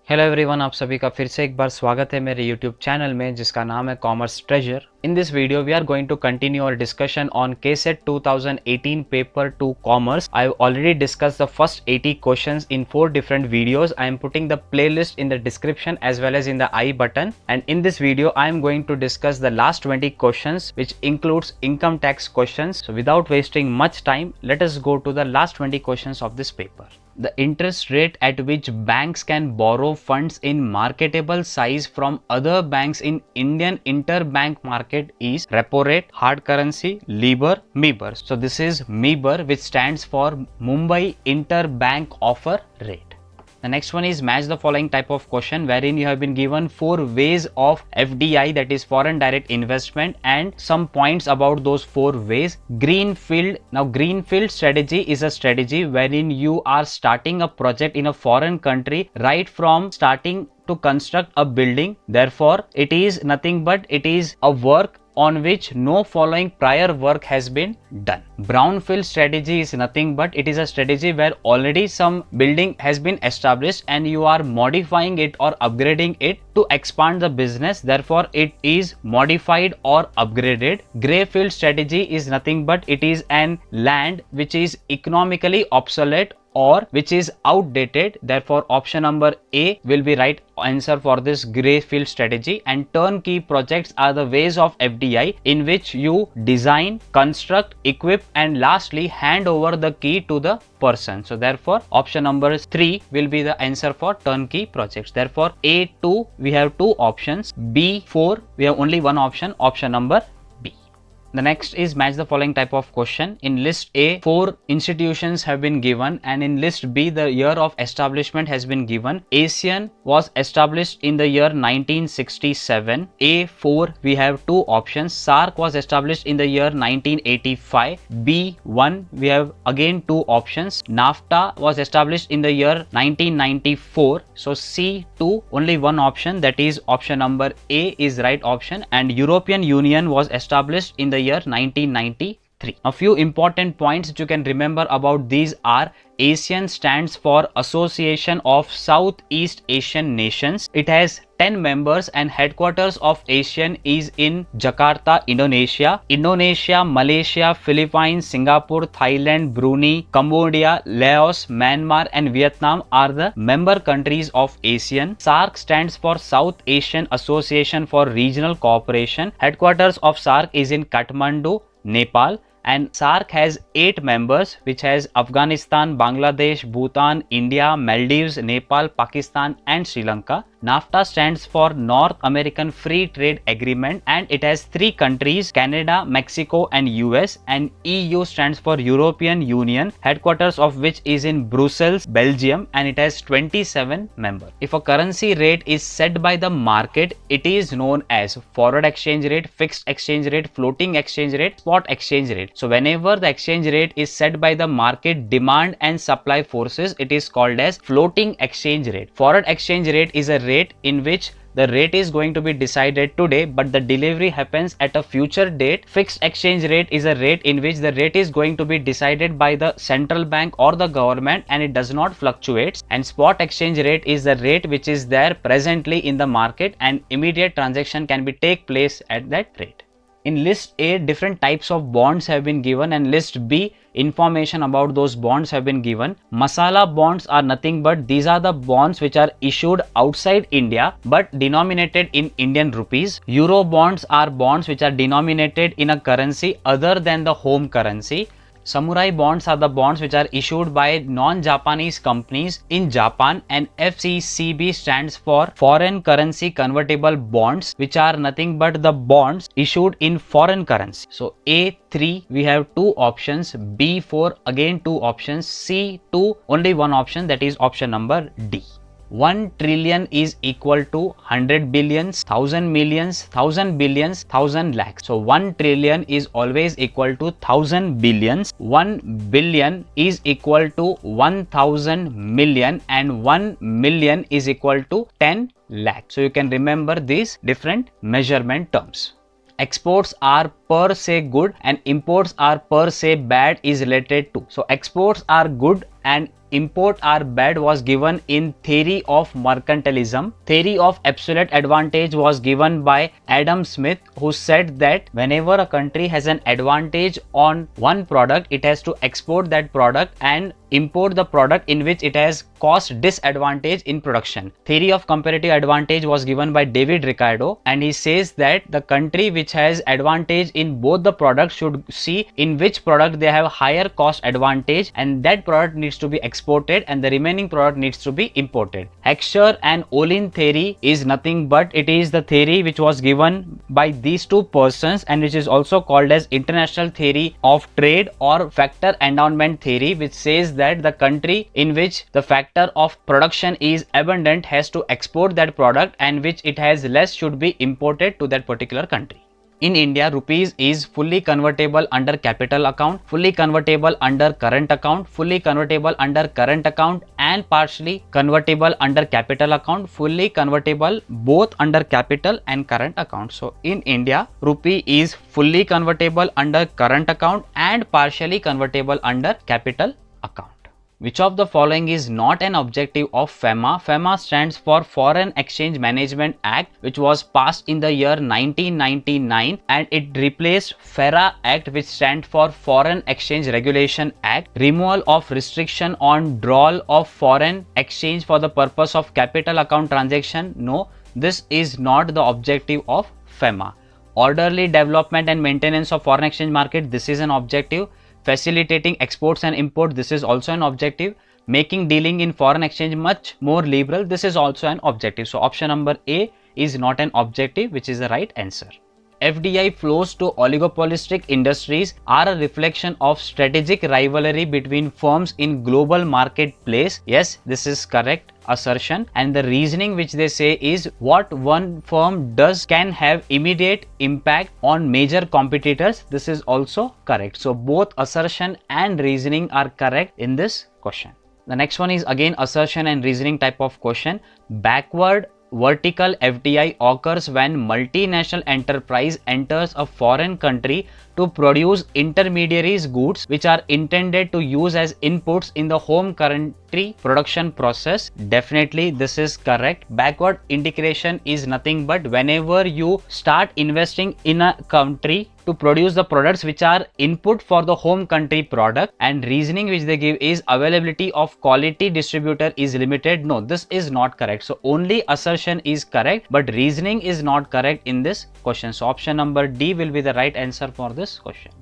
Hello everyone, आप सभी का फिर से एक बार स्वागत है मेरे यूट्यूब चैनल में जिसका नाम है commerce treasure. In this video we are going to continue our discussion on KSET 2018 paper 2 commerce. I have already discussed the first 80 questions in 4 different videos. I am putting the playlist in the description as well as in the I button, and in this video I am going to discuss the last 20 questions which includes income tax questions. So without wasting much time, let us go to the last 20 questions of this paper. The interest rate at which banks can borrow funds in marketable size from other banks in Indian interbank market is Repo-Rate, hard currency, LIBOR, MEBOR. So this is MEBOR, which stands for Mumbai Interbank Offer Rate. The next one is match the following type of question, wherein you have been given 4 ways of FDI, that is foreign direct investment, and some points about those 4 ways. Greenfield. Now greenfield strategy is a strategy wherein you are starting a project in a foreign country right from starting to construct a building. Therefore it is nothing but it is a work on which no following prior work has been done. Brownfield strategy is nothing but it is a strategy where already some building has been established and you are modifying it or upgrading it to expand the business. Therefore it is modified or upgraded. Greyfield strategy is nothing but it is an land which is economically obsolete or which is outdated. Therefore option number A will be right answer for this greyfield strategy. And turnkey projects are the ways of FDI in which you design, construct, equip and lastly hand over the key to the person. So therefore option number 3 will be the answer for turnkey projects. Therefore A2 we have 2 options, B4 we have only one option, option number B. The next is match the following type of question. In list A, 4 institutions have been given, and in list B, the year of establishment has been given. ASEAN was established in the year 1967. A4, we have 2 options. SAARC was established in the year 1985. B1, we have again 2 options. NAFTA was established in the year 1994. So C2, only one option, that is option number A is right option. And European Union was established in the year 1993. A few important points that you can remember about these are: ASEAN stands for Association of Southeast Asian Nations. It has 10 members and headquarters of ASEAN is in Jakarta, Indonesia. Indonesia, Malaysia, Philippines, Singapore, Thailand, Brunei, Cambodia, Laos, Myanmar and Vietnam are the member countries of ASEAN. SAARC stands for South Asian Association for Regional Cooperation. Headquarters of SAARC is in Kathmandu, Nepal. And SAARC has 8 members, which has Afghanistan, Bangladesh, Bhutan, India, Maldives, Nepal, Pakistan and Sri Lanka. NAFTA stands for North American Free Trade Agreement and it has 3 countries, Canada, Mexico and US. And EU stands for European Union, headquarters of which is in Brussels, Belgium, and it has 27 members. If a currency rate is set by the market, it is known as forward exchange rate, fixed exchange rate, floating exchange rate, spot exchange rate. So whenever the exchange rate is set by the market demand and supply forces, it is called as floating exchange rate. Forward exchange rate is a rate in which the rate is going to be decided today but the delivery happens at a future date. Fixed exchange rate is a rate in which the rate is going to be decided by the central bank or the government and it does not fluctuate. And spot exchange rate is the rate which is there presently in the market and immediate transaction can be take place at that rate. In list A, different types of bonds have been given, and list B, information about those bonds have been given. Masala bonds are nothing but these are the bonds which are issued outside India but denominated in Indian rupees. Euro bonds are bonds which are denominated in a currency other than the home currency. Samurai bonds are the bonds which are issued by non-Japanese companies in Japan, and FCCB stands for foreign currency convertible bonds, which are nothing but the bonds issued in foreign currency. So A3 we have 2 options, B4 again 2 options, C2 only one option, that is option number D. 1 trillion is equal to 100 billions, 1000 millions, 1000 billions, 1000 lakhs. So 1 trillion is always equal to 1000 billions. 1 billion is equal to 1000 million and 1 million is equal to 10 lakhs. So you can remember these different measurement terms. Exports are per se good and imports are per se bad is related to. So exports are good and import are bad was given in Theory of Mercantilism. Theory of absolute advantage was given by Adam Smith, who said that whenever a country has an advantage on one product, it has to export that product and import the product in which it has cost disadvantage in production. Theory of comparative advantage was given by David Ricardo, and he says that the country which has advantage in both the products should see in which product they have higher cost advantage, and that product needs to be exported and the remaining product needs to be imported. Heckscher and Olin theory is nothing but it is the theory which was given by these two persons and which is also called as international theory of trade or factor endowment theory, which says that the country in which the factor of production is abundant has to export that product and which it has less should be imported to that particular country. In India, rupees is fully convertible under capital account, fully convertible under current account, fully convertible under current account and partially convertible under capital account, fully convertible both under capital and current account. So in India, rupee is fully convertible under current account and partially convertible under capital account. Which of the following is not an objective of FEMA? FEMA stands for Foreign Exchange Management Act, which was passed in the year 1999 and it replaced FERA Act, which stands for Foreign Exchange Regulation Act. Removal of restriction on drawal of foreign exchange for the purpose of capital account transaction. No, this is not the objective of FEMA. Orderly development and maintenance of foreign exchange market. This is an objective. Facilitating exports and import, this is also an objective. Making dealing in foreign exchange much more liberal, this is also an objective. So option number A is not an objective, which is the right answer. FDI flows to oligopolistic industries are a reflection of strategic rivalry between firms in global marketplace. Yes, this is correct assertion, and the reasoning which they say is what one firm does can have immediate impact on major competitors. This is also correct. So both assertion and reasoning are correct in this question. The next one is again assertion and reasoning type of question. Backward vertical FDI occurs when multinational enterprise enters a foreign country to produce intermediaries goods which are intended to use as inputs in the home country production process. Definitely this is correct. Backward integration is nothing but whenever you start investing in a country to produce the products which are input for the home country product, and reasoning which they give is availability of quality distributor is limited. No, this is not correct. So only assertion is correct, but reasoning is not correct in this question. So option number D will be the right answer for this question.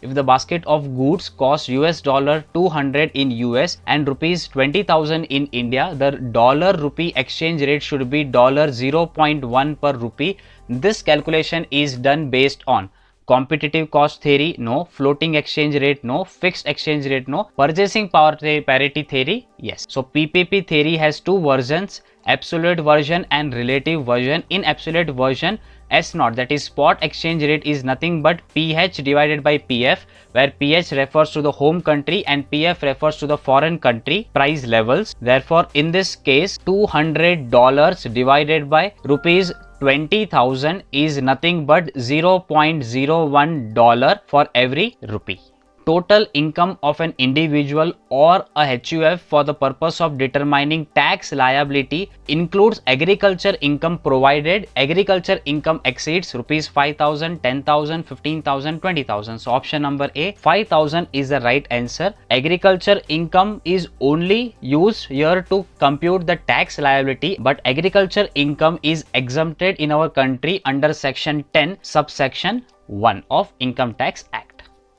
If the basket of goods costs $200 in US and rupees 20,000 in India, the dollar rupee exchange rate should be $0.1 per rupee. This calculation is done based on competitive cost theory, no. Floating exchange rate, no. Fixed exchange rate, no. Purchasing power parity theory, yes. So PPP theory has two versions, absolute version and relative version. In absolute version, S0, that is spot exchange rate, is nothing but PH divided by PF, where PH refers to the home country and PF refers to the foreign country price levels. Therefore, in this case, $200 divided by rupees 20,000 is nothing but $0.01 for every rupee. Total income of an individual or a HUF for the purpose of determining tax liability includes agriculture income provided agriculture income exceeds rupees 5,000, 10,000, 15,000, 20,000. So option number A, 5,000 is the right answer. Agriculture income is only used here to compute the tax liability, but agriculture income is exempted in our country under section 10 subsection 1 of Income Tax Act.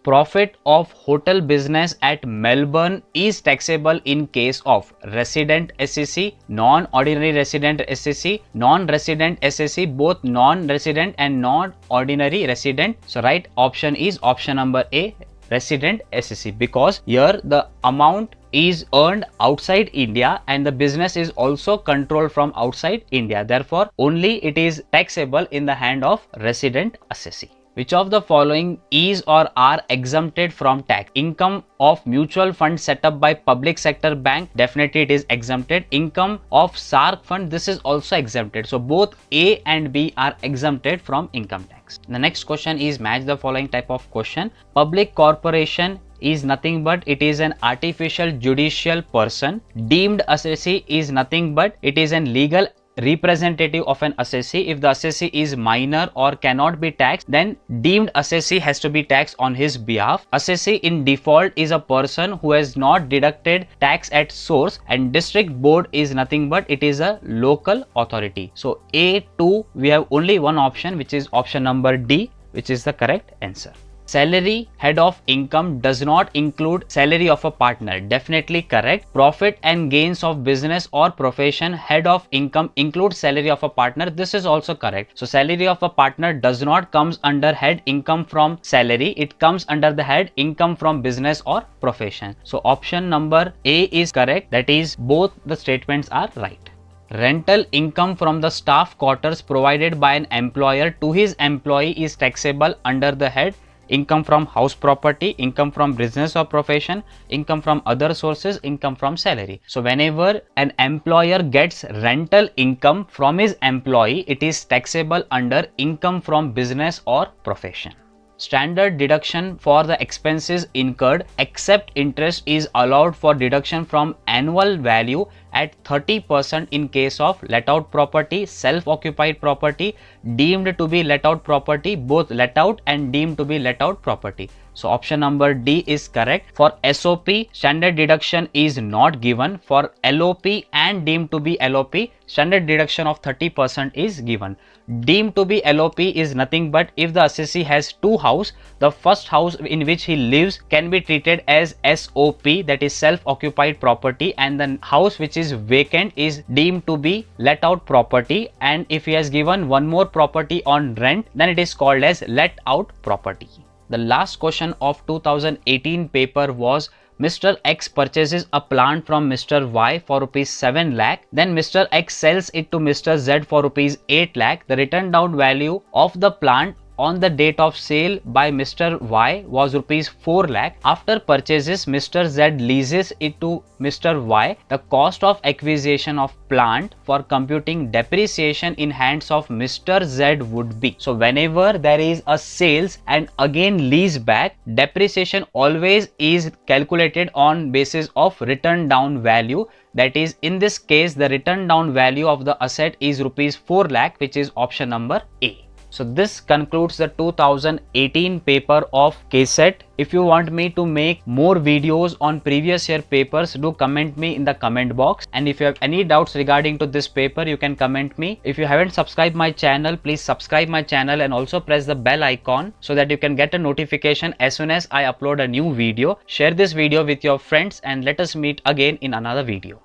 Profit of hotel business at Melbourne is taxable in case of resident assessee, non-ordinary resident assessee, non-resident assessee, both non-resident and non-ordinary resident. So right option is option number A, resident assessee, because here the amount is earned outside India and the business is also controlled from outside India. Therefore, only it is taxable in the hand of resident assessee. Which of the following is or are exempted from tax? Income of mutual fund set up by public sector bank, definitely it is exempted. Income of SARC fund, this is also exempted. So both A and B are exempted from income tax. The next question is match the following type of question. Public corporation is nothing but it is an artificial judicial person. Deemed assessee is nothing but it is an legal representative of an assessee. If the assessee is minor or cannot be taxed, then deemed assessee has to be taxed on his behalf. Assessee in default is a person who has not deducted tax at source, and district board is nothing but it is a local authority. So A2, we have only one option, which is option number D, which is the correct answer. Salary head of income does not include salary of a partner. Definitely correct. Profit and gains of business or profession head of income includes salary of a partner. This is also correct. So salary of a partner does not comes under head income from salary. It comes under the head income from business or profession. So option number A is correct. That is, both the statements are right. Rental income from the staff quarters provided by an employer to his employee is taxable under the head income from house property, income from business or profession, income from other sources, income from salary. So whenever an employer gets rental income from his employee, it is taxable under income from business or profession. Standard deduction for the expenses incurred except interest is allowed for deduction from annual value at 30% in case of let out property, self-occupied property, deemed to be let out property, both let out and deemed to be let out property. So option number D is correct. For SOP, standard deduction is not given. For LOP and deemed to be LOP, standard deduction of 30% is given. Deemed to be LOP is nothing but if the assessee has two houses, the first house in which he lives can be treated as SOP, that is self-occupied property, and the house which is vacant is deemed to be let out property, and if he has given one more property on rent, then it is called as let out property. The last question of 2018 paper was Mr. X purchases a plant from Mr. Y for rupees 7 lakh. Then Mr. X sells it to Mr. Z for rupees 8 lakh. The written down value of the plant on the date of sale by Mr. Y was rupees 4 lakh. After purchases, Mr. Z leases it to Mr. Y. The cost of acquisition of plant for computing depreciation in hands of Mr. Z would be. So whenever there is a sales and again lease back, depreciation always is calculated on basis of written down value. That is, in this case, the written down value of the asset is rupees 4 lakh, which is option number A. So this concludes the 2018 paper of KSET. If you want me to make more videos on previous year papers, do comment me in the comment box. And if you have any doubts regarding to this paper, you can comment me. If you haven't subscribed my channel, please subscribe my channel and also press the bell icon so that you can get a notification as soon as I upload a new video. Share this video with your friends and let us meet again in another video.